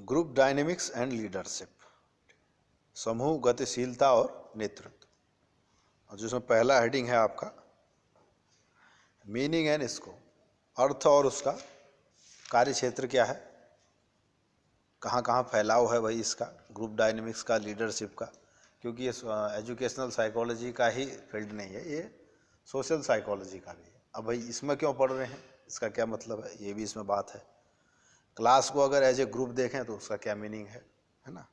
Group dynamics and leadership, समूह गतिशीलता और नेतृत्व। और जिसमें पहला हेडिंग है आपका मीनिंग एंड स्कोप, अर्थ और उसका कार्य क्षेत्र क्या है, कहाँ कहाँ फैलाव है भाई इसका, ग्रुप डायनेमिक्स का, लीडरशिप का, क्योंकि ये एजुकेशनल साइकोलॉजी का ही फील्ड नहीं है, ये सोशल साइकोलॉजी का भी है। अब भाई इसमें क्यों पढ़ रहे हैं, इसका क्या मतलब है, ये भी इसमें बात है। क्लास को अगर एज ए ग्रुप देखें तो उसका क्या मीनिंग है ना।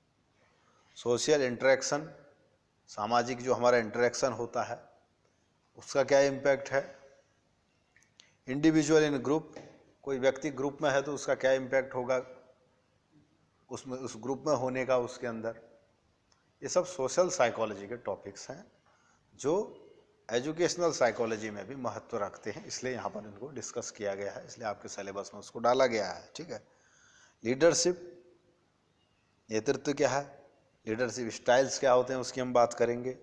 सोशल इंटरेक्शन, सामाजिक जो हमारा इंटरेक्शन होता है उसका क्या इम्पैक्ट है। इंडिविजुअल इन ग्रुप, कोई व्यक्ति ग्रुप में है तो उसका क्या इम्पैक्ट होगा उसमें, उस ग्रुप में होने का उसके अंदर। ये सब सोशल साइकोलॉजी के टॉपिक्स हैं जो एजुकेशनल साइकोलॉजी में भी महत्व रखते हैं, इसलिए यहाँ पर इनको डिस्कस किया गया है, इसलिए आपके सिलेबस में उसको डाला गया है। ठीक है। लीडरशिप, नेतृत्व क्या है, लीडरशिप स्टाइल्स क्या होते हैं उसकी हम बात करेंगे।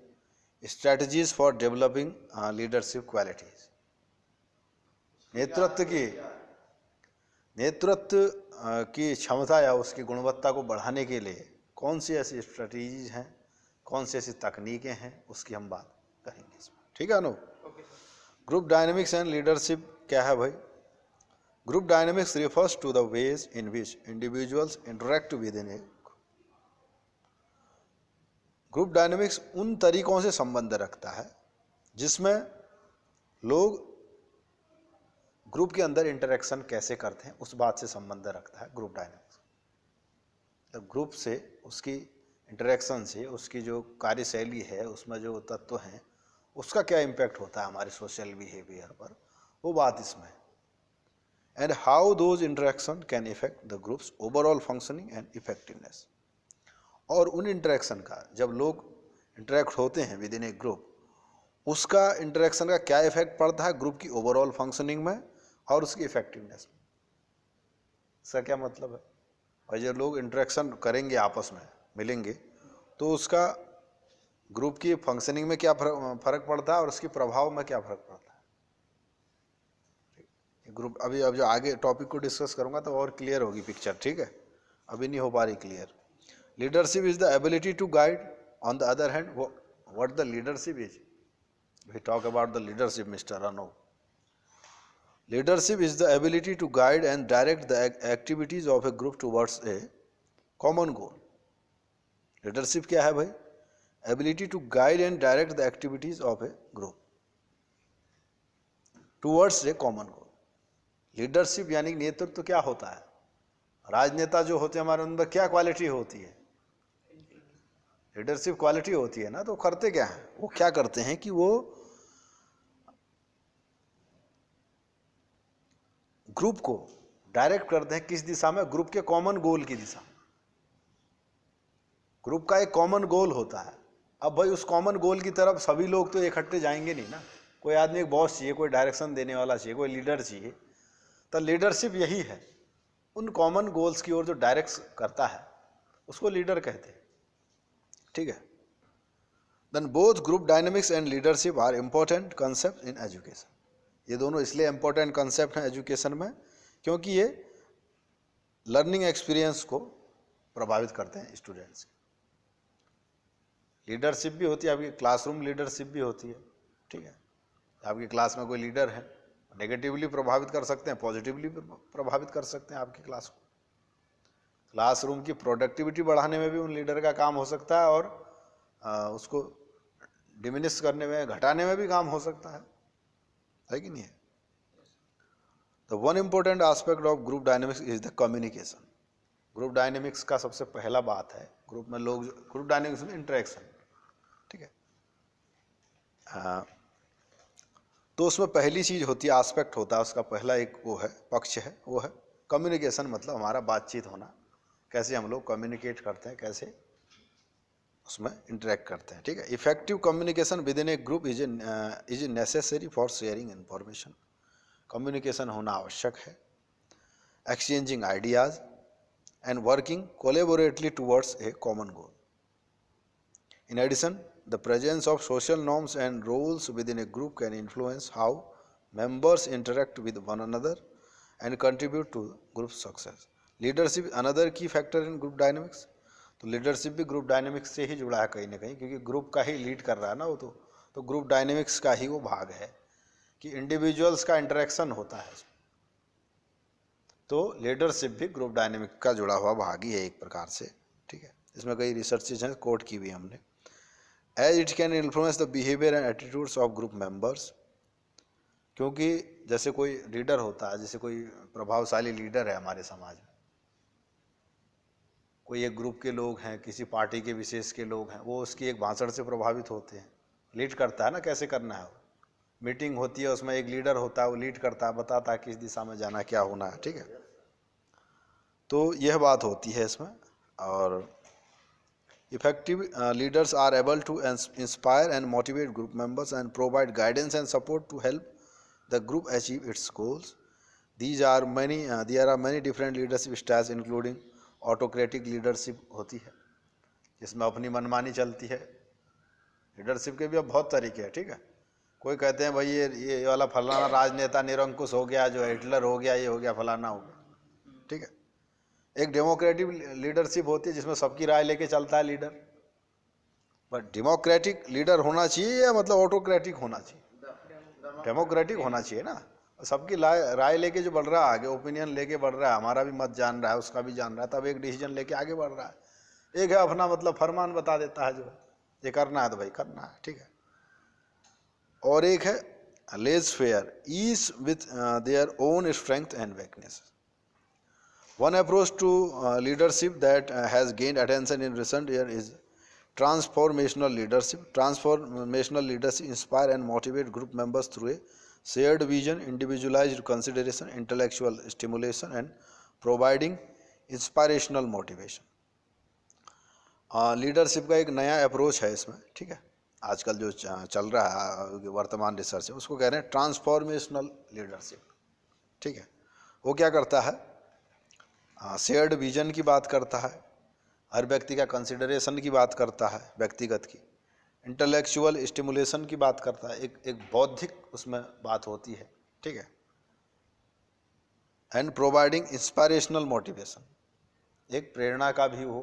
Strategies for developing leadership qualities, नेतृत्व की क्षमता या उसकी गुणवत्ता को बढ़ाने के लिए कौन सी ऐसी स्ट्रैटेजीज हैं, कौन सी ऐसी तकनीकें हैं, उसकी हम बात करेंगे इसमें। ठीक है Anu. Group dynamics and leadership क्या है भाई। Group dynamics refers to the ways in which individuals interact within a. Group dynamics उन तरीकों से संबंध रखता है जिसमें लोग ग्रुप के अंदर इंटरेक्शन कैसे करते हैं, उस बात से संबंध रखता है ग्रुप डायनेमिक्स। तो ग्रुप से, उसकी इंटरेक्शन से, उसकी जो कार्यशैली है, उसमें जो तत्व हैं, उसका क्या इम्पैक्ट होता है हमारे सोशल बिहेवियर पर, वो बात इसमें है। And how those interaction can effect the groups overall functioning and effectiveness. और उन इंटरेक्शन का, जब लोग इंटरेक्ट होते हैं विद इन ए ग्रुप, उसका इंटरेक्शन का क्या इफेक्ट पड़ता है ग्रुप की ओवरऑल फंक्शनिंग में और उसकी इफेक्टिवनेस में। इसका क्या मतलब है, और जो लोग इंटरेक्शन करेंगे आपस में, मिलेंगे, तो उसका ग्रुप की फंक्शनिंग में क्या फर्क पड़ता है और उसके प्रभाव में क्या फर्क पड़ता है। ग्रुप अभी अब जो आगे टॉपिक को डिस्कस करूंगा तो और क्लियर होगी पिक्चर। ठीक है, अभी नहीं हो पा रही clear. Leadership is the ability to guide, on the other hand what the leadership is, we talk about the leadership mister अनोव। Leadership is the ability to guide and direct the activities of a group towards a common goal. Leadership क्या है भाई, ability to guide and direct the activities of a group towards a common goal. Leadership यानी नेतृत्व क्या होता है, राजनेता जो होते हैं हमारे अंदर क्या क्वालिटी होती है, लीडरशिप क्वालिटी होती है ना। तो करते क्या हैं, वो क्या करते हैं कि वो ग्रुप को डायरेक्ट करते हैं किस दिशा में, ग्रुप के कॉमन गोल की दिशा में। ग्रुप का एक कॉमन गोल होता है। अब भाई उस कॉमन गोल की तरफ सभी लोग तो इकट्ठे जाएंगे नहीं ना, कोई आदमी एक बॉस चाहिए, कोई डायरेक्शन देने वाला चाहिए, कोई लीडर चाहिए। तो लीडरशिप यही है, उन कॉमन गोल्स की ओर जो डायरेक्ट करता है उसको लीडर कहते हैं। ठीक है। Then both group dynamics and leadership are important concept in education. ये दोनों इसलिए इंपॉर्टेंट कंसेप्ट हैं एजुकेशन में क्योंकि ये लर्निंग एक्सपीरियंस को प्रभावित करते हैं स्टूडेंट्स के। लीडरशिप भी होती है आपकी, क्लासरूम लीडरशिप भी होती है। ठीक है, आपकी क्लास में कोई लीडर है, नेगेटिवली प्रभावित कर सकते हैं, पॉजिटिवली प्रभावित कर सकते हैं आपकी क्लास को। क्लासरूम की प्रोडक्टिविटी बढ़ाने में भी उन लीडर का काम हो सकता है और उसको डिमिनिश करने में, घटाने में भी काम हो सकता है कि नहीं है। The one important aspect of group dynamics is the communication. Group dynamics का सबसे पहला बात है, ग्रुप में लोग, ग्रुप डायनेमिक्स में इंटरेक्शन। ठीक है, तो उसमें पहली चीज होती है, एस्पेक्ट होता है उसका पहला, एक वो है, पक्ष है, वो है कम्युनिकेशन। मतलब हमारा बातचीत होना, कैसे हम लोग कम्युनिकेट करते हैं, कैसे उसमें इंटरेक्ट करते हैं। ठीक है, effective communication within a group is necessary for sharing information. Communication होना आवश्यक है, exchanging ideas and working collaboratively towards a common goal. In addition, the presence of social norms and roles within a group can influence how members interact with one another and contribute to group success. Leadership another की factor in group dynamics. तो leadership भी group dynamics से ही जुड़ा है कहीं ना कहीं, क्योंकि ग्रुप का ही लीड कर रहा है ना वो तो ग्रुप डायनेमिक्स का ही वो भाग है कि इंडिविजुअल्स का इंटरेक्शन होता है। तो लीडरशिप भी ग्रुप डायनेमिक का जुड़ा हुआ भाग ही है एक प्रकार से, ठीक है। इसमें कई रिसर्चेज हैं, कोट की भी हमने। As it can influence the behaviour and attitudes of group members, क्योंकि जैसे कोई लीडर होता है, जैसे कोई प्रभावशाली लीडर है हमारे समाज में, कोई एक ग्रुप के लोग हैं, किसी पार्टी के विशेष के लोग हैं, वो उसकी एक भाषण से प्रभावित होते हैं, लीड करता है ना कैसे करना है। मीटिंग होती है, उसमें एक लीडर होता है, वो लीड करता है, बताता है किस दिशा में जाना, क्या होना है, ठीक है। तो यह बात होती है इसमें। और effective leaders are able to inspire and motivate group members and provide guidance and support to help the group achieve its goals. There are many different leadership styles including autocratic leadership होती है, जिसमें अपनी मनमानी चलती है। Leadership के भी अब बहुत तरीके हैं, ठीक है। कोई कहते हैं भाई ये वाला फलाना राजनेता निरंकुश हो गया, जो हिटलर हो गया, ये हो गया, फलाना हो गया, ठीक है। एक डेमोक्रेटिक लीडरशिप होती है जिसमें सबकी राय लेके चलता है लीडर। बट डेमोक्रेटिक लीडर होना चाहिए या मतलब ऑटोक्रेटिक होना चाहिए? डेमोक्रेटिक होना चाहिए ना, सबकी राय लेके जो बढ़ रहा है आगे, ओपिनियन लेके बढ़ रहा है, हमारा भी मत जान रहा है, उसका भी जान रहा है, तब एक डिसीजन लेके आगे बढ़ रहा है। एक है अपना मतलब फरमान बता देता है, जो ये करना है तो भाई करना है, ठीक है। और एक है less fair each with their own strength and weakness. One approach to leadership that has gained attention in recent years is transformational leadership. Transformational leadership inspire and motivate group members through a shared vision, individualized consideration, intellectual stimulation, and providing inspirational motivation. Leadership का एक नया approach है इसमें, ठीक है। आजकल जो चल रहा है वर्तमान रिसर्च है, उसको कह रहे हैं ट्रांसफॉर्मेशनल लीडरशिप, ठीक है। वो क्या करता है? शेयर्ड विजन की बात करता है, हर व्यक्ति का कंसिडरेशन की बात करता है, व्यक्तिगत की, इंटेलेक्चुअल स्टिमुलेशन की बात करता है, एक बौद्धिक उसमें बात होती है, ठीक है। एंड प्रोवाइडिंग इंस्पायरेशनल मोटिवेशन, एक प्रेरणा का भी वो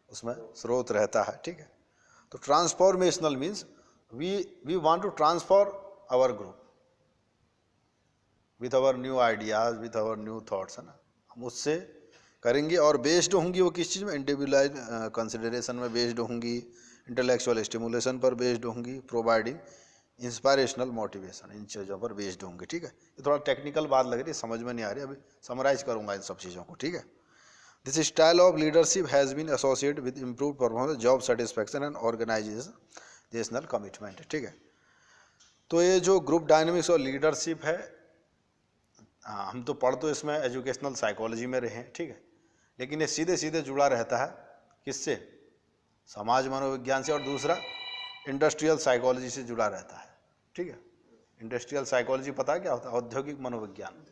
उसमें स्रोत रहता है, ठीक है। तो transformational means we want to transform our group with our new ideas, with our new thoughts, है ना, हम उससे करेंगे। और बेस्ड होंगी वो किस चीज़ में? इंडिविजुअलाइज कंसिडरेशन में बेस्ड होंगी, इंटेलेक्चुअल स्टिमुलेशन पर बेस्ड होंगी, प्रोवाइडिंग इंस्पायरेशनल मोटिवेशन, इन चीज़ों पर बेस्ड होंगी, ठीक है। ये थोड़ा टेक्निकल बात लग रही है, समझ में नहीं आ रही, अभी समराइज करूंगा इन सब चीज़ों को, ठीक है। This style of leadership has been associated with improve performance, job satisfaction and organisational commitment, ठीक है। तो ये जो ग्रुप डायनेमिक्स और लीडरशिप है, हम तो पढ़ तो इसमें एजुकेशनल साइकोलॉजी में रहे हैं, ठीक है, लेकिन ये सीधे सीधे जुड़ा रहता है किससे? समाज मनोविज्ञान से। और दूसरा इंडस्ट्रियल साइकोलॉजी से जुड़ा रहता है, ठीक है। इंडस्ट्रियल साइकोलॉजी पता है क्या होता है? औद्योगिक मनोविज्ञान।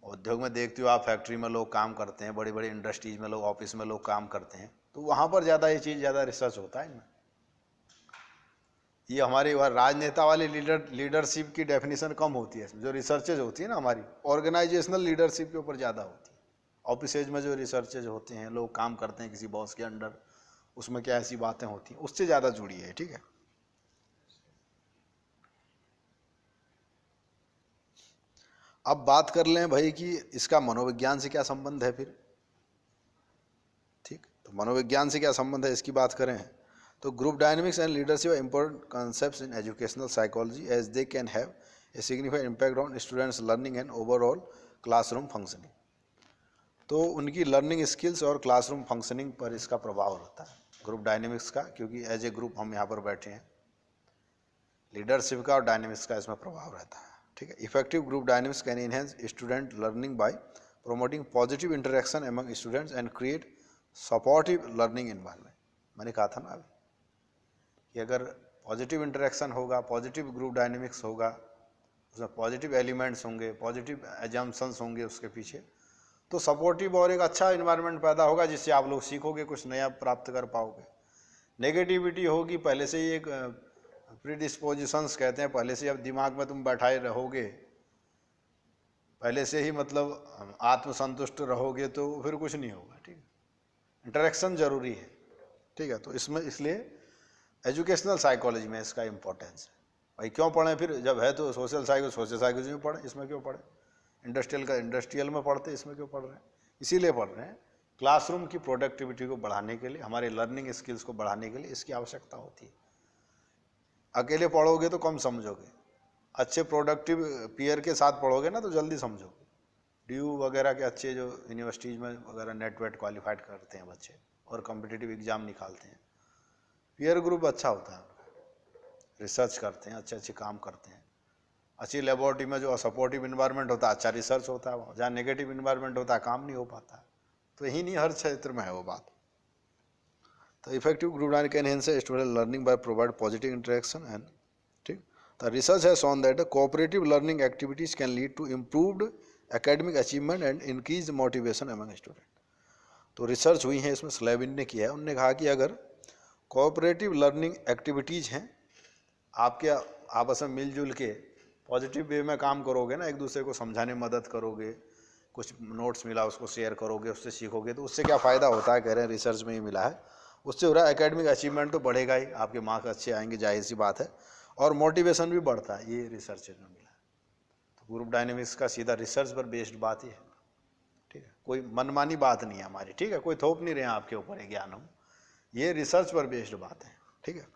उद्योग में देखते हो आप, फैक्ट्री में लोग काम करते हैं, बड़ी बड़ी इंडस्ट्रीज में लोग, ऑफिस में लोग काम करते हैं, तो वहाँ पर ज़्यादा ये चीज़ ज़्यादा रिसर्च होता है इनमें। ये हमारी राजनेता वाली लीडरशिप की डेफिनेशन कम होती है, जो रिसर्चेज होती है ना हमारी ऑर्गेनाइजेशनल लीडरशिप के ऊपर ज़्यादा होती है। ऑफिसेज में जो रिसर्चेज होते हैं, लोग काम करते हैं किसी बॉस के अंडर, उसमें क्या ऐसी बातें होती हैं, उससे ज़्यादा जुड़ी है, ठीक है। अब बात कर लें भाई कि इसका मनोविज्ञान से क्या संबंध है फिर, ठीक। तो मनोविज्ञान से क्या संबंध है इसकी बात करें तो group dynamics and leadership are important concepts in educational psychology as they can have a significant impact on students learning and overall classroom functioning. तो उनकी लर्निंग स्किल्स और क्लासरूम फंक्शनिंग पर इसका प्रभाव रहता है ग्रुप डायनेमिक्स का, क्योंकि एज ए ग्रुप हम यहाँ पर बैठे हैं, लीडरशिप का और डायनेमिक्स का इसमें प्रभाव रहता है, ठीक है। Effective group dynamics can enhance student learning bye promoting positive interaction among students and create supportive learning environment. मैंने कहा था ना अभी कि अगर पॉजिटिव इंटरेक्शन होगा, पॉजिटिव ग्रुप डायनेमिक्स होगा, उसमें पॉजिटिव एलिमेंट्स होंगे, पॉजिटिव एजम्पशंस होंगे उसके पीछे, तो सपोर्टिव और एक अच्छा इन्वायरमेंट पैदा होगा, जिससे आप लोग सीखोगे, कुछ नया प्राप्त कर पाओगे। नेगेटिविटी होगी, पहले से ही एक प्रीडिस्पोजिशंस कहते हैं, पहले से अब दिमाग में तुम बैठाए रहोगे पहले से ही मतलब आत्मसंतुष्ट रहोगे तो फिर कुछ नहीं होगा, ठीक है। इंटरेक्शन जरूरी है, ठीक है। तो इसमें इसलिए एजुकेशनल साइकोलॉजी में इसका इम्पोर्टेंस है। भाई क्यों पढ़ें फिर, जब है तो सोशल साइकोलॉजी में पढ़ें, इसमें क्यों पढ़ें। इंडस्ट्रियल का इंडस्ट्रियल में पढ़ते, इसमें क्यों पढ़ रहे हैं। इसीलिए पढ़ रहे हैं क्लासरूम की प्रोडक्टिविटी को बढ़ाने के लिए, हमारे लर्निंग स्किल्स को बढ़ाने के लिए इसकी आवश्यकता होती है। अकेले पढ़ोगे तो कम समझोगे, अच्छे प्रोडक्टिव पीयर के साथ पढ़ोगे ना तो जल्दी समझोगे। ड्यू वगैरह के अच्छे जो यूनिवर्सिटीज़ में वगैरह नेट वेट क्वालिफाइड करते हैं बच्चे और कॉम्पिटिटिव एग्ज़ाम निकालते हैं, पीयर ग्रुप अच्छा होता है उनका, रिसर्च करते हैं, अच्छे अच्छे काम करते हैं। अच्छी लेबोरेटरी में जो सपोर्टिव इन्वायरमेंट होता है, अच्छा रिसर्च होता है। जहाँ नेगेटिव इन्वायरमेंट होता है, काम नहीं हो पाता है। तो यही नहीं, हर क्षेत्र में है वो बात। तो effective group dynamics can enhance student learning by provide positive interaction and, ठीक। The research has shown that cooperative learning activities can lead to improved academic achievement and increase motivation among student. तो research हुई है इसमें, Slevin ने किया है। उन्होंने कहा कि अगर कोऑपरेटिव लर्निंग एक्टिविटीज़ हैं, आपके आपस में मिलजुल के पॉजिटिव वे में काम करोगे ना, एक दूसरे को समझाने में मदद करोगे, कुछ नोट्स मिला उसको शेयर करोगे, उससे सीखोगे, तो उससे क्या फ़ायदा होता है, कह रहे हैं रिसर्च में ही मिला है। उससे हो रहा है एकेडमिक अचीवमेंट तो बढ़ेगा ही, आपके मार्क्स अच्छे आएंगे, जाहिर सी बात है, और मोटिवेशन भी बढ़ता है, ये रिसर्च में मिला है। तो ग्रुप डायनेमिक्स का सीधा रिसर्च पर बेस्ड बात ही है, ठीक है। कोई मनमानी बात नहीं है हमारी, ठीक है, कोई थोप नहीं रहे हैं आपके ऊपर ये ज्ञान हम, ये रिसर्च पर बेस्ड बात है, ठीक है।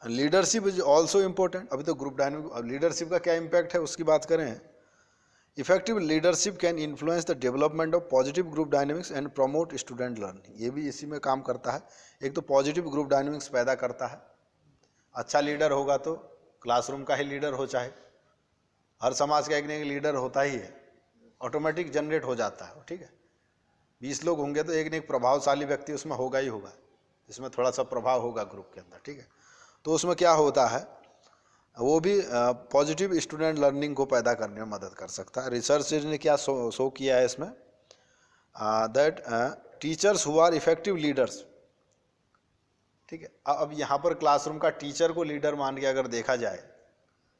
Leadership is also important. अभी तो ग्रुप डायनेमिक, अब लीडरशिप का क्या इम्पैक्ट है उसकी बात करें। Effective leadership can influence the development of positive group dynamics and promote student learning. ये भी इसी में काम करता है। एक तो पॉजिटिव ग्रुप डायनेमिक्स पैदा करता है, अच्छा लीडर होगा तो क्लासरूम का ही लीडर हो, चाहे हर समाज का एक न एक लीडर होता ही है, ऑटोमेटिक जनरेट हो जाता है, ठीक है। 20 लोग होंगे तो एक न एक प्रभावशाली व्यक्ति उसमें होगा ही होगा, इसमें थोड़ा सा प्रभाव होगा ग्रुप के अंदर, ठीक है। तो उसमें क्या होता है, वो भी पॉजिटिव स्टूडेंट लर्निंग को पैदा करने में मदद कर सकता है। रिसर्च ने क्या शो किया है इसमें, that teachers who are effective leaders, ठीक है। अब यहाँ पर क्लासरूम का टीचर को लीडर मान के अगर देखा जाए,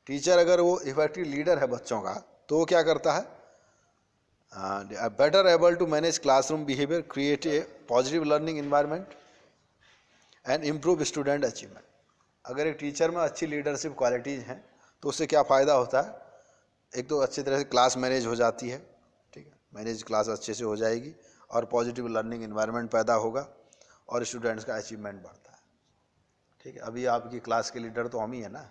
टीचर अगर वो इफेक्टिव लीडर है बच्चों का, तो वो क्या करता है, better able to manage classroom behaviour, create a positive learning environment and improve student achievement. अगर एक टीचर में अच्छी लीडरशिप क्वालिटीज़ हैं तो उससे क्या फ़ायदा होता है, एक तो अच्छी तरह से क्लास मैनेज हो जाती है, ठीक है, मैनेज क्लास अच्छे से हो जाएगी, और पॉजिटिव लर्निंग इन्वायरमेंट पैदा होगा, और स्टूडेंट्स का अचीवमेंट बढ़ता है, ठीक है। अभी आपकी क्लास के लीडर तो हम ही है ना,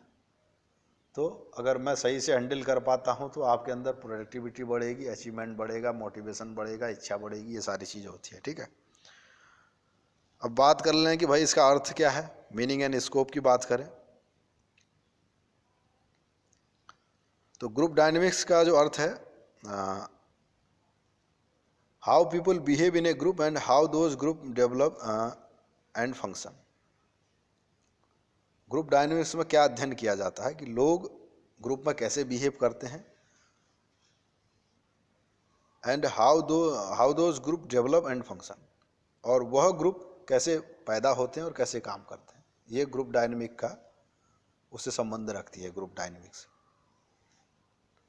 तो अगर मैं सही से हैंडल कर पाता हूँ तो आपके अंदर प्रोडक्टिविटी बढ़ेगी, अचीवमेंट बढ़ेगा, मोटिवेशन बढ़ेगा, इच्छा बढ़ेगी, ये सारी चीज़ें होती है, ठीक है। अब बात कर लें कि भाई इसका अर्थ क्या है, मीनिंग एंड स्कोप की बात करें तो ग्रुप डायनेमिक्स का जो अर्थ है, how people behave in a group and how those group develop and function. Group dynamics में क्या अध्ययन किया जाता है कि लोग ग्रुप में कैसे बिहेव करते हैं, and how those group develop and function, और वह ग्रुप कैसे पैदा होते हैं और कैसे काम करते हैं। ये ग्रुप डायनेमिक का उससे संबंध रखती है ग्रुप डायनेमिक्स।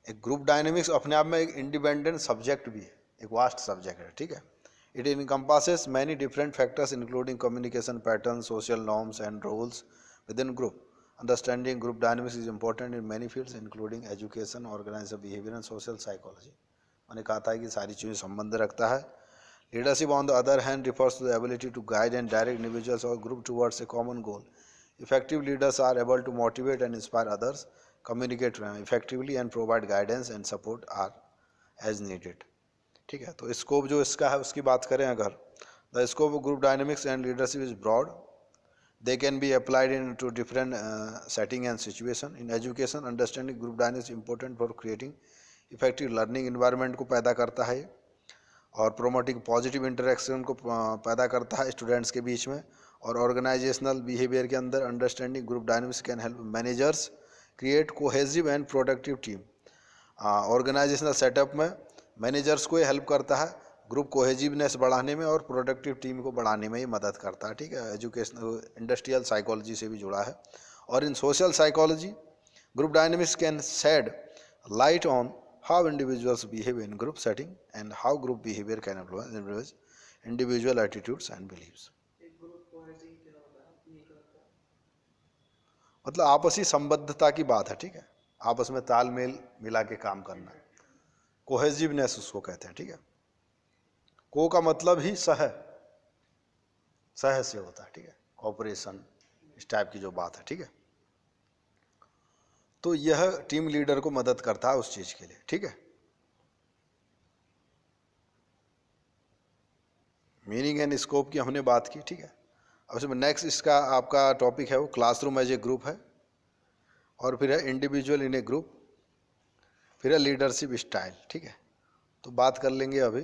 एक ग्रुप डायनेमिक्स अपने आप में एक इंडिपेंडेंट सब्जेक्ट भी है, एक वास्ट सब्जेक्ट है, ठीक है। It encompasses many different factors including communication pattern, social norms and roles within group. Understanding group dynamics is important in many fields including education, organisation behaviour and social psychology. मैंने कहा था कि सारी चीज़ें संबंध रखता है। Leadership on the other hand refers to the ability to guide and direct individuals or group towards a common goal. Effective leaders are able to motivate and inspire others, communicate effectively and provide guidance and support are as needed. ठीक है, तो scope जो इसका है उसकी बात करें अगर, the scope of group dynamics and leadership is broad. They can be applied into different setting and situation. In education, understanding group dynamics is important for creating effective learning environment को पैदा करता है, और प्रोमोटिंग पॉजिटिव इंटरेक्शन को पैदा करता है students के बीच में। और ऑर्गेनाइजेशनल बिहेवियर के अंदर understanding group dynamics can help managers create cohesive and productive team. Organisational setup में मैनेजर्स को ये हेल्प करता है ग्रुप कोहेजिवनेस बढ़ाने में और प्रोडक्टिव टीम को बढ़ाने में ही मदद करता है, ठीक है। एजुकेशनल इंडस्ट्रियल साइकोलॉजी से भी जुड़ा है। और in social psychology group dynamics can shed light on how individuals behave in group setting and how group behavior can influence individual attitudes and beliefs. मतलब आपसी संबद्धता की बात है, ठीक है, आपस में तालमेल मिला के काम करना, कोहेसिवनेस उसको कहते हैं, ठीक है। को का मतलब ही सह से होता है, ठीक है, कॉपरेशन, इस टाइप की जो बात है, ठीक है। तो यह टीम लीडर को मदद करता है उस चीज के लिए, ठीक है। मीनिंग एंड स्कोप की हमने बात की, ठीक है। अब इसमें नेक्स्ट इसका आपका टॉपिक है वो क्लासरूम एज ए ग्रुप है, और फिर है इंडिविजुअल इन ए ग्रुप, फिर है लीडरशिप स्टाइल, ठीक है। तो बात कर लेंगे अभी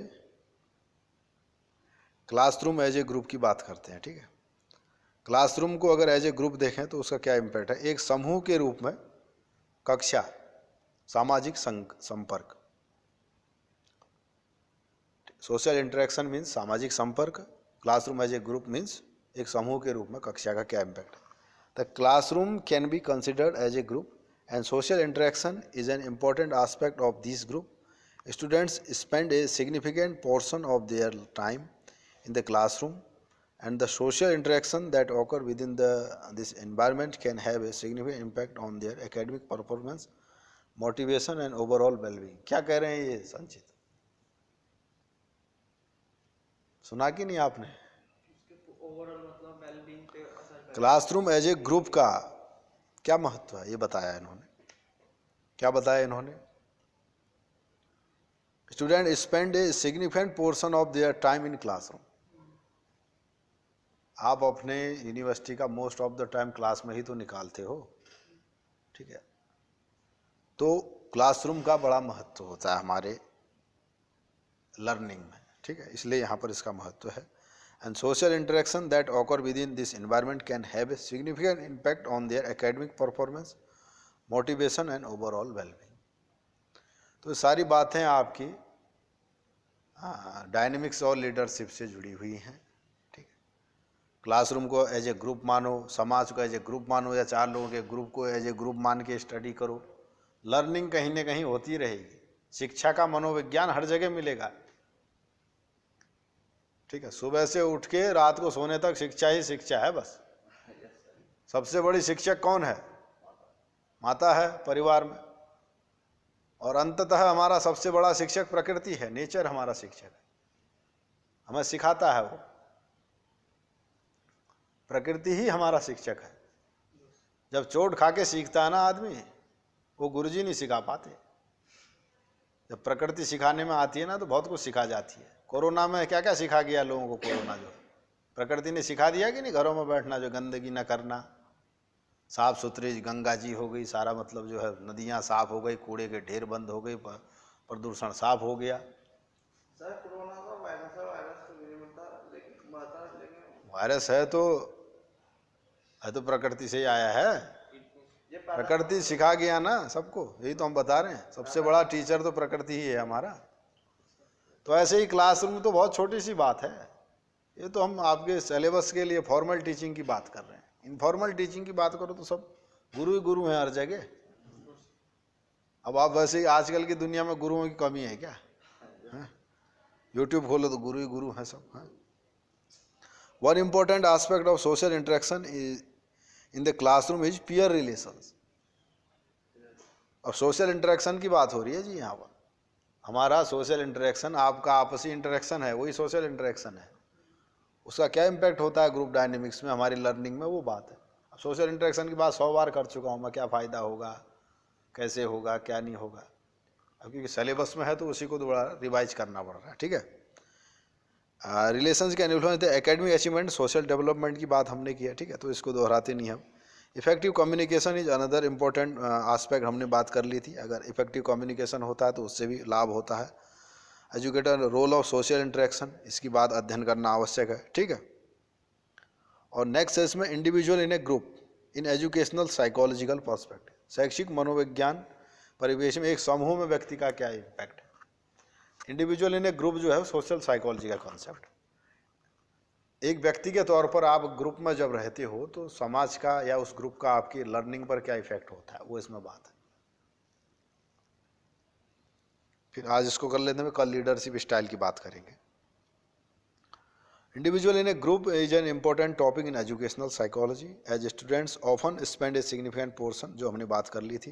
क्लासरूम एज ए ग्रुप की बात करते हैं, ठीक है। क्लासरूम को अगर एज ए ग्रुप देखें तो उसका क्या इम्पैक्ट है। एक समूह के रूप में कक्षा, सामाजिक संपर्क, सोशल इंटरेक्शन मीन्स सामाजिक संपर्क, classroom as a group means एक समूह के रूप में कक्षा का क्या इम्पैक्ट है। The classroom can be considered as a group and social interaction is an important aspect of this group. Students spend a significant portion of their time in the classroom, and the social interaction that occur within this environment can have a significant impact on their academic performance, motivation and overall well-being. क्या कह रहे हैं ये संचित, सुना कि नहीं आपने? क्लासरूम एज ए ग्रुप का क्या महत्व है ये बताया इन्होंने। क्या बताया इन्होंने? Student spend a significant portion of their time in classroom. आप अपने यूनिवर्सिटी का most of the time class में ही तो निकालते हो, ठीक है। तो क्लासरूम का बड़ा महत्व होता है हमारे लर्निंग में, ठीक है, इसलिए यहाँ पर इसका महत्व है। And social interaction that occur with in this environment can have a significant impact on their academic performance, motivation and overall wellbeing. तो सारी बातें आपकी डायनेमिक्स और लीडरशिप से जुड़ी हुई हैं, ठीक है। क्लासरूम को एज ए ग्रुप मानो, समाज को एज ए ग्रुप मानो, या चार लोगों के ग्रुप को एज ए ग्रुप मान के स्टडी करो। लर्निंग कहीं ना कहीं होती रहेगी, शिक्षा का मनोविज्ञान हर जगह मिलेगा, ठीक है। सुबह से उठ के रात को सोने तक शिक्षा ही शिक्षा है बस। सबसे बड़ी शिक्षक कौन है? माता है परिवार में, और अंततः हमारा सबसे बड़ा शिक्षक प्रकृति है, नेचर हमारा शिक्षक है, हमें सिखाता है वो, प्रकृति ही हमारा शिक्षक है। जब चोट खा के सीखता है ना आदमी, वो गुरुजी नहीं सिखा पाते। जब प्रकृति सिखाने में आती है ना तो बहुत कुछ सिखा जाती है। कोरोना में क्या क्या सिखा गया लोगों को? कोरोना जो प्रकृति ने सिखा दिया कि नहीं, घरों में बैठना, जो गंदगी न करना, साफ सुथरी गंगा जी हो गई, सारा मतलब जो है नदियाँ साफ हो गई, कूड़े के ढेर बंद हो गए, प्रदूषण साफ हो गया। सर कोरोना का वायरस है, वायरस तो नहीं मिलता, लेकिन वायरस है तो प्रकृति से ही आया है, प्रकृति सिखा गया ना सबको, यही तो हम बता रहे हैं। सबसे बड़ा टीचर तो प्रकृति ही है हमारा। तो ऐसे ही क्लासरूम तो बहुत छोटी सी बात है, ये तो हम आपके सिलेबस के लिए फॉर्मल टीचिंग की बात कर रहे हैं। इनफॉर्मल टीचिंग की बात करो तो सब गुरु ही गुरु हैं हर जगह। अब आप वैसे ही आजकल की दुनिया में गुरुओं की कमी है क्या? यूट्यूब खोलो तो गुरु ही गुरु हैं सब। One important aspect of social interaction in the classroom is peer relations. और सोशल इंटरेक्शन की बात हो रही है जी यहाँ पर। हमारा सोशल इंटरेक्शन, आपका आपसी इंटरेक्शन है, वही सोशल इंटरेक्शन है। उसका क्या इम्पैक्ट होता है ग्रुप डायनेमिक्स में, हमारी लर्निंग में, वो बात है। अब सोशल इंटरेक्शन की बात 100 बार कर चुका हूँ मैं, क्या फ़ायदा होगा, कैसे होगा, क्या नहीं होगा। अब क्योंकि सिलेबस में है तो उसी को दोबारा रिवाइज करना पड़ रहा है, ठीक है। Relations can influence the academic achievement, social development की बात हमने की है, ठीक है, तो इसको दोहराते नहीं हम। Effective communication is another important aspect, हमने बात कर ली थी। अगर इफेक्टिव कम्युनिकेशन होता है तो उससे भी लाभ होता है। Educator role of social interaction, इसकी बात अध्ययन करना आवश्यक है, ठीक है। और नेक्स्ट है इसमें individual in a group in educational psychological perspective, शैक्षिक मनोविज्ञान परिवेश में एक समूह में व्यक्ति का क्या इम्पैक्ट है। इंडिविजुअल इन ए ग्रुप जो है सोशल साइकोलॉजी का कॉन्सेप्ट। एक व्यक्ति के तौर पर आप ग्रुप में जब रहते हो तो समाज का या उस ग्रुप का आपकी लर्निंग पर क्या इफेक्ट होता है, वो इसमें बात है। फिर आज इसको कर लेते हैं, कल लीडरशिप स्टाइल की बात करेंगे। Individual in a group is an important topic in educational psychology as students often spend a significant portion, जो हमने बात कर ली थी,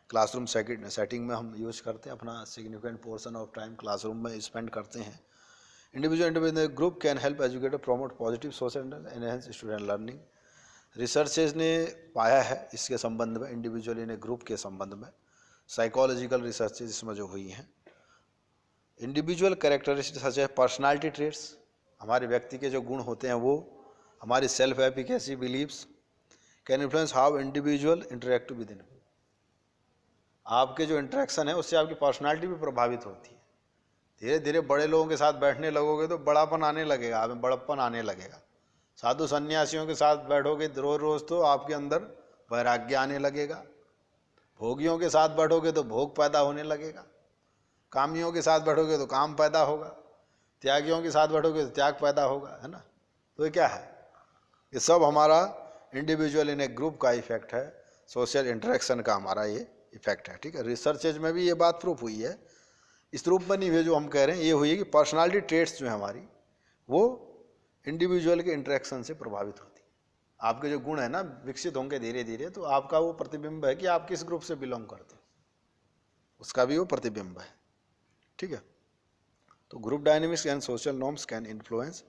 क्लासरूम सेटिंग में हम यूज करते हैं, अपना significant portion of time classroom में स्पेंड करते हैं। Individual in a group can help educator promote positive social enhance student learning. Researches ने पाया है इसके संबंध में, इंडिविजुअल इन ए ग्रुप के संबंध में साइकोलॉजिकल रिसर्चेज इसमें जो हुई हैं। इंडिविजुअल कैरेक्टरिस्टिक्स सच है पर्सनालिटी ट्रेट्स, हमारे व्यक्ति के जो गुण होते हैं वो, हमारी self efficacy beliefs can influence how individual interact within. आपके जो इंटरेक्शन है उससे आपकी पर्सनालिटी भी प्रभावित होती है। धीरे धीरे बड़े लोगों के साथ बैठने लगोगे तो बड़ापन आने लगेगा, आप में बड़प्पन आने लगेगा। साधु सन्यासियों के साथ बैठोगे रोज रोज तो आपके अंदर वैराग्य आने लगेगा। भोगियों के साथ बैठोगे तो भोग पैदा होने लगेगा। कामियों के साथ बैठोगे तो काम पैदा होगा। त्यागियों के साथ बैठोगे तो त्याग पैदा होगा, है ना। तो ये क्या है, ये सब हमारा इंडिविजुअल इन ए ग्रुप का इफेक्ट है, सोशल इंटरेक्शन का हमारा ये इफेक्ट है, ठीक है। रिसर्चेज में भी ये बात प्रूफ हुई है, इस रूप में नहीं हुई जो हम कह रहे हैं, ये हुई है कि पर्सनालिटी ट्रेट्स जो है हमारी वो इंडिविजुअल के इंटरेक्शन से प्रभावित होती है। आपके जो गुण है ना विकसित होंगे धीरे धीरे, तो आपका वो प्रतिबिंब है कि आप किस ग्रुप से बिलोंग करते हो, उसका भी वो प्रतिबिंब है, ठीक है। तो group dynamics and social norms can influence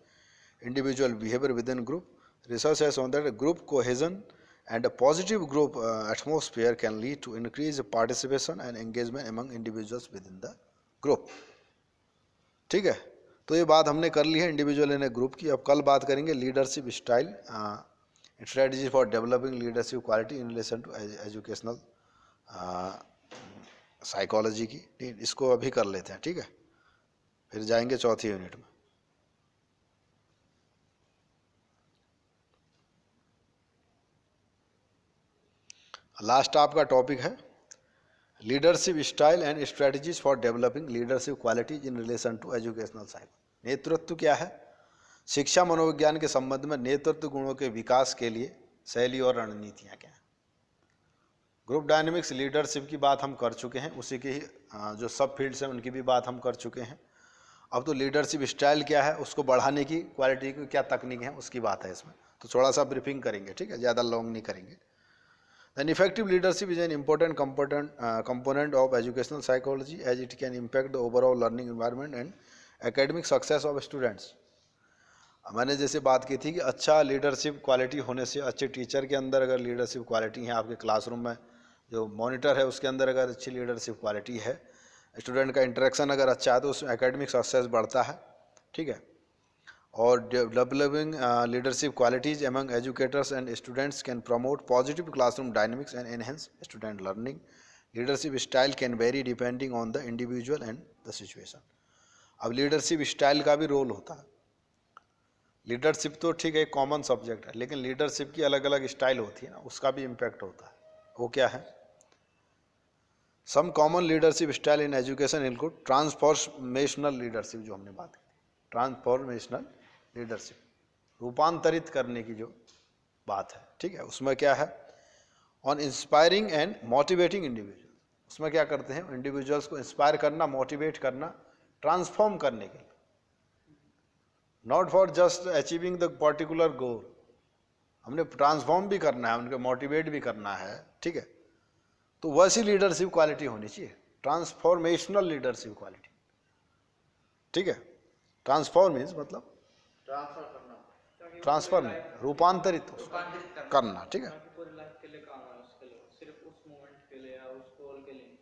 individual behaviour with in group. Research has shown that group cohesion and a positive group atmosphere can lead to increased participation and engagement among individuals within the group, ठीक है। तो ये बात हमने कर ली है individual in a group की। अब कल बात करेंगे leadership style, strategy for developing leadership quality in relation to educational psychology की। इसको अभी कर लेते हैं, ठीक है, फिर जाएंगे चौथी यूनिट में। लास्ट आपका टॉपिक है leadership style and strategies for developing leadership qualities in relation to educational psychology. नेतृत्व क्या है, शिक्षा मनोविज्ञान के संबंध में नेतृत्व गुणों के विकास के लिए शैली और रणनीतियाँ क्या हैं। ग्रुप डायनेमिक्स लीडरशिप की बात हम कर चुके हैं, उसी के ही जो सब फील्ड्स हैं उनकी भी बात हम कर चुके हैं। अब तो लीडरशिप स्टाइल क्या है, उसको बढ़ाने की क्वालिटी की क्या तकनीक है, उसकी बात है इसमें। तो थोड़ा सा ब्रीफिंग करेंगे, ठीक है, ज़्यादा लॉन्ग नहीं करेंगे। Then effective leadership is an important component of educational psychology as it can impact the overall learning environment and academic success of students. मैंने जैसे बात की थी कि अच्छा लीडरशिप क्वालिटी होने से, अच्छे टीचर के अंदर अगर लीडरशिप क्वालिटी है, आपके क्लासरूम में जो मॉनिटर है उसके अंदर अगर अच्छी लीडरशिप क्वालिटी है, स्टूडेंट का इंटरेक्शन अगर अच्छा है तो उसमें एकेडमिक सक्सेस बढ़ता है, ठीक है। और developing leadership qualities among educators and students can promote positive classroom dynamics and enhance student learning. Leadership style can very depending on the individual and the situation. अब लीडरशिप स्टाइल का भी role होता है। लीडरशिप तो ठीक है common subject है, लेकिन लीडरशिप की अलग अलग स्टाइल होती है ना, उसका भी इम्पैक्ट होता है। वो क्या है, some common leadership style in education include transformational leadership, जो हमने बात की, ट्रांसफॉर्मेशनल लीडरशिप, रूपांतरित करने की जो बात है, ठीक है। उसमें क्या है, on inspiring and motivating individual, उसमें क्या करते हैं, इंडिविजुअल्स को इंस्पायर करना, मोटिवेट करना, ट्रांसफॉर्म करने के लिए, not for just achieving the particular goal, हमने ट्रांसफॉर्म भी करना है, उनको मोटिवेट भी करना है, ठीक है। तो वैसी लीडरशिप क्वालिटी होनी चाहिए, ट्रांसफॉर्मेशनल लीडरशिप क्वालिटी, ठीक है। ट्रांसफॉर्म मीन्स मतलब ट्रांसफर करना, ट्रांसफर नहीं, रूपांतरित करना, ठीक है। पूरी लाइफ के लिए काम है, उसके लिए सिर्फ उस मोमेंट के लिए या उस गोल के लिए,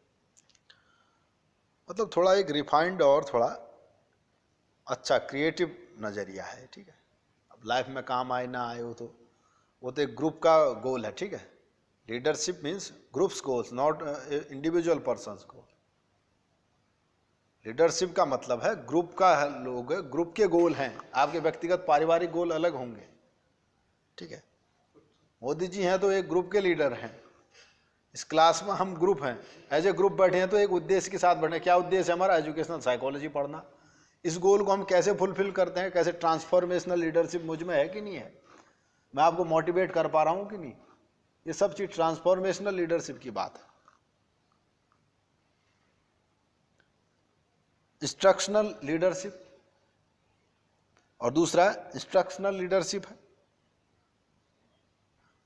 मतलब थोड़ा एक रिफाइंड और थोड़ा अच्छा क्रिएटिव नज़रिया है, ठीक है। अब लाइफ में काम आए ना आए वो तो एक ग्रुप का गोल है, ठीक है। Leadership means groups goals, not individual persons goal. Leadership का मतलब है ग्रुप का है, लोग ग्रुप के गोल हैं, आपके व्यक्तिगत पारिवारिक गोल अलग होंगे, ठीक है। मोदी जी हैं तो एक ग्रुप के लीडर हैं, इस क्लास में हम ग्रुप हैं, एज ए ग्रुप बैठे हैं तो एक उद्देश्य के साथ बैठे। क्या उद्देश्य है हमारा, एजुकेशनल साइकोलॉजी पढ़ना। इस गोल को हम कैसे फुलफिल करते हैं, कैसे ट्रांसफॉर्मेशनल लीडरशिप मुझ में है कि नहीं है, मैं आपको मोटिवेट कर पा रहा हूँ कि नहीं, ये सब चीज़ ट्रांसफॉर्मेशनल लीडरशिप की बात है। इंस्ट्रक्शनल लीडरशिप और दूसरा इंस्ट्रक्शनल लीडरशिप है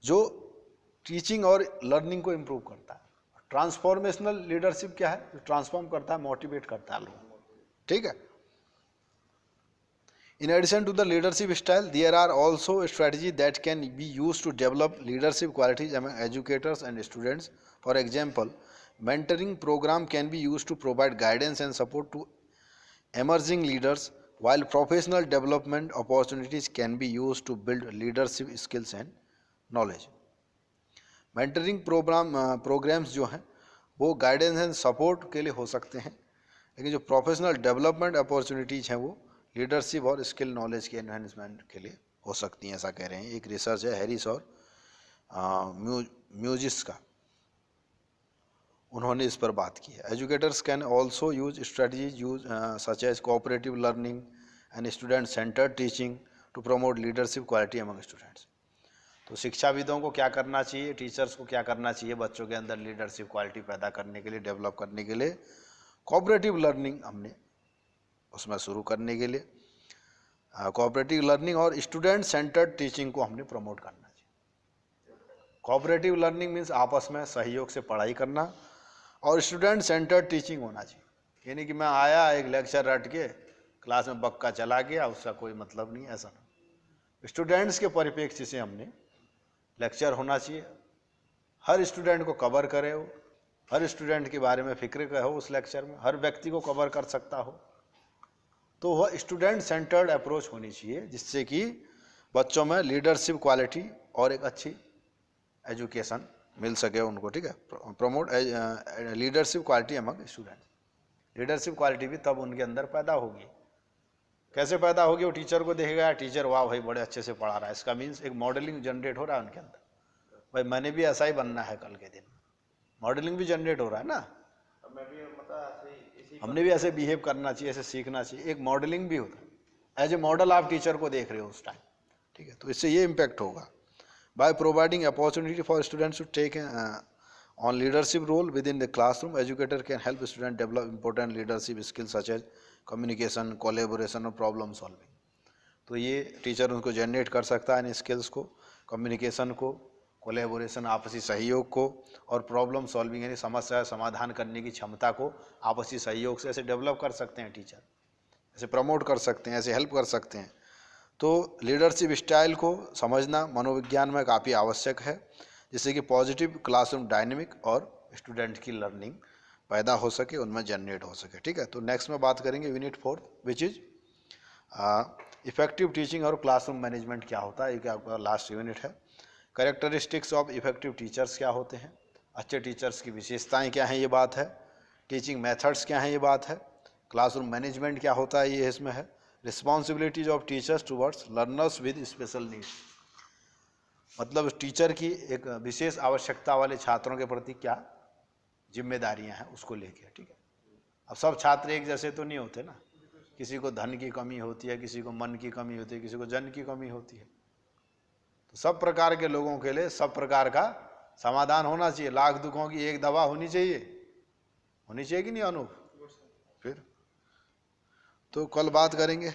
जो टीचिंग और लर्निंग को इम्प्रूव करता है। ट्रांसफॉर्मेशनल लीडरशिप क्या है? जो ट्रांसफॉर्म करता है, मोटिवेट करता है लोगों को, ठीक है। In addition to the leadership style, there are also strategies that can be used to develop leadership qualities among educators and students. For example, mentoring program can be used to provide guidance and support to emerging leaders, while professional development opportunities can be used to build leadership skills and knowledge. Mentoring programmes जो हैं वो guidance and support के लिए हो सकते हैं, लेकिन जो प्रोफेशनल डेवलपमेंट अपॉर्चुनिटीज़ हैं वो लीडरशिप और स्किल नॉलेज के एनहांसमेंट के लिए हो सकती हैं, ऐसा कह रहे हैं। एक रिसर्च है हैरिस और म्यूजिस का, उन्होंने इस पर बात की है। Educators can also use strategies such as cooperative learning and student centred teaching to promote leadership quality among students. तो शिक्षाविदों को क्या करना चाहिए, टीचर्स को क्या करना चाहिए बच्चों के अंदर लीडरशिप क्वालिटी पैदा करने के लिए, डेवलप करने के लिए? कोऑपरेटिव लर्निंग हमने उसमें शुरू करने के लिए कोऑपरेटिव लर्निंग और स्टूडेंट सेंटर्ड टीचिंग को हमने प्रमोट करना चाहिए। कोऑपरेटिव लर्निंग मीन्स आपस में सहयोग से पढ़ाई करना, और स्टूडेंट सेंटर्ड टीचिंग होना चाहिए, यानी कि मैं आया एक लेक्चर रट के क्लास में बक्का चला गया, उसका कोई मतलब नहीं, ऐसा ना। स्टूडेंट्स के परिप्रेक्ष्य से हमने लेक्चर होना चाहिए, हर स्टूडेंट को कवर करे हो, हर स्टूडेंट के बारे में फिक्र का हो उस लेक्चर में, हर व्यक्ति को कवर कर सकता हो, तो वह स्टूडेंट सेंटर्ड अप्रोच होनी चाहिए, जिससे कि बच्चों में लीडरशिप क्वालिटी और एक अच्छी एजुकेशन मिल सके उनको, ठीक है। Promote leadership quality among student. Leadership quality भी तब उनके अंदर पैदा होगी, कैसे पैदा होगी? वो टीचर को देखेगा, टीचर वाह भाई बड़े अच्छे से पढ़ा रहा है, इसका मीन्स एक मॉडलिंग जनरेट हो रहा है उनके अंदर, भाई मैंने भी ऐसा ही बनना है कल के दिन, मॉडलिंग भी जनरेट हो रहा है ना, मैं भी मतलब हमने भी ऐसे बिहेव करना चाहिए, ऐसे सीखना चाहिए, एक मॉडलिंग भी होता है। एज ए मॉडल आप टीचर को देख रहे हो उस टाइम, ठीक है, तो इससे ये इम्पैक्ट होगा। By providing opportunity for students to take on leadership role within the classroom, educator can help student develop important leadership skills such as communication, collaboration और problem solving। तो ये टीचर उनको जनरेट कर सकता है इन स्किल्स को, communication को, collaboration आपसी सहयोग को, और प्रॉब्लम सॉल्विंग यानी समस्या समाधान करने की क्षमता को आपसी सहयोग से ऐसे डेवलप कर सकते हैं टीचर, ऐसे प्रमोट कर सकते हैं, ऐसे हेल्प कर सकते हैं। तो लीडरशिप स्टाइल को समझना मनोविज्ञान में काफ़ी आवश्यक है, जिससे कि पॉजिटिव क्लासरूम डायनेमिक और स्टूडेंट की लर्निंग पैदा हो सके, उनमें जनरेट हो सके, ठीक है। तो नेक्स्ट में बात करेंगे unit 4 which is effective teaching और क्लासरूम मैनेजमेंट क्या होता है, ये क्या लास्ट यूनिट है। कैरेक्टरिस्टिक्स ऑफ इफेक्टिव टीचर्स क्या होते हैं, अच्छे टीचर्स की विशेषताएं क्या हैं, ये बात है। टीचिंग मेथड्स क्या हैं, ये बात है। क्लासरूम मैनेजमेंट क्या होता है, ये इसमें है। Responsibilities of teachers towards learners with special needs, मतलब टीचर की एक विशेष आवश्यकता वाले छात्रों के प्रति क्या जिम्मेदारियां हैं उसको लेके, ठीक है। अब सब छात्र एक जैसे तो नहीं होते ना, किसी को धन की कमी होती है, किसी को मन की कमी होती है, किसी को जन की कमी होती है, तो सब प्रकार के लोगों के लिए सब प्रकार का समाधान होना चाहिए। लाख दुखों की एक दवा होनी चाहिए कि नहीं अनूप? फिर तो कल बात करेंगे।